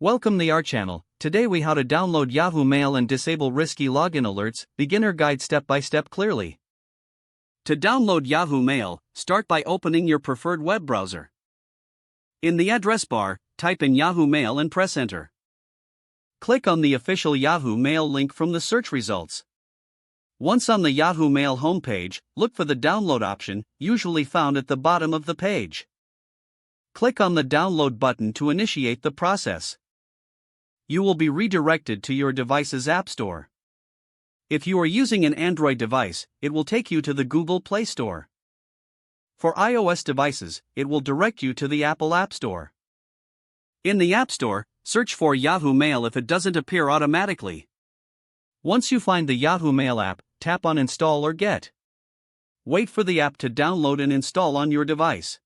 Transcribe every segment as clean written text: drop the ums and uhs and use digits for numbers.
Welcome to our channel. Today we how to download Yahoo Mail and disable risky login alerts, beginner guide step by step clearly. To download Yahoo Mail, start by opening your preferred web browser. In the address bar, type in Yahoo Mail and press enter. Click on the official Yahoo Mail link from the search results. Once on the Yahoo Mail homepage, look for the download option, usually found at the bottom of the page. Click on the download button to initiate the process. You will be redirected to your device's App Store. If you are using an Android device, it will take you to the Google Play Store. For iOS devices, it will direct you to the Apple App Store. In the App Store, search for Yahoo Mail if it doesn't appear automatically. Once you find the Yahoo Mail app, tap on Install or Get. Wait for the app to download and install on your device.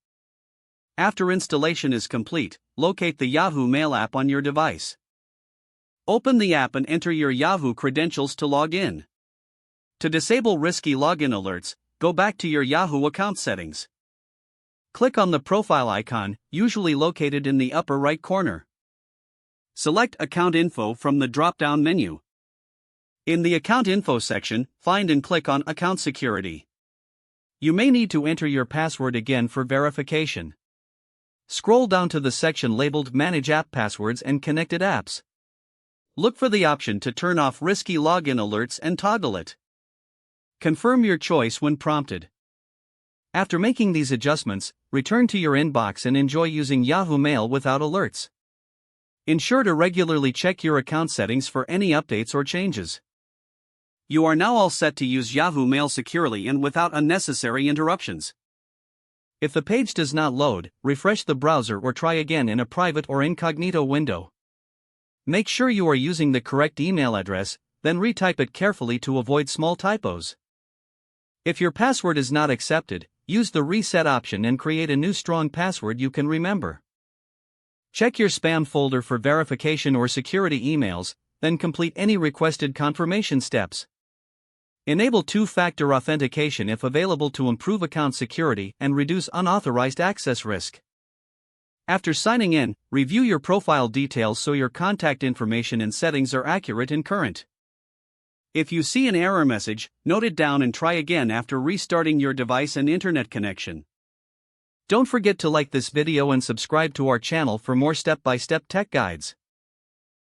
After installation is complete, locate the Yahoo Mail app on your device. Open the app and enter your Yahoo credentials to log in. To disable risky login alerts, go back to your Yahoo account settings. Click on the profile icon, usually located in the upper right corner. Select Account Info from the drop-down menu. In the Account Info section, find and click on Account Security. You may need to enter your password again for verification. Scroll down to the section labeled Manage App Passwords and Connected Apps. Look for the option to turn off risky login alerts and toggle it. Confirm your choice when prompted. After making these adjustments, return to your inbox and enjoy using Yahoo Mail without alerts. Ensure to regularly check your account settings for any updates or changes. You are now all set to use Yahoo Mail securely and without unnecessary interruptions. If the page does not load, refresh the browser or try again in a private or incognito window. Make sure you are using the correct email address, then retype it carefully to avoid small typos. If your password is not accepted, use the reset option and create a new strong password you can remember. Check your spam folder for verification or security emails, then complete any requested confirmation steps. Enable two-factor authentication if available to improve account security and reduce unauthorized access risk. After signing in, review your profile details so your contact information and settings are accurate and current. If you see an error message, note it down and try again after restarting your device and internet connection. Don't forget to like this video and subscribe to our channel for more step-by-step tech guides.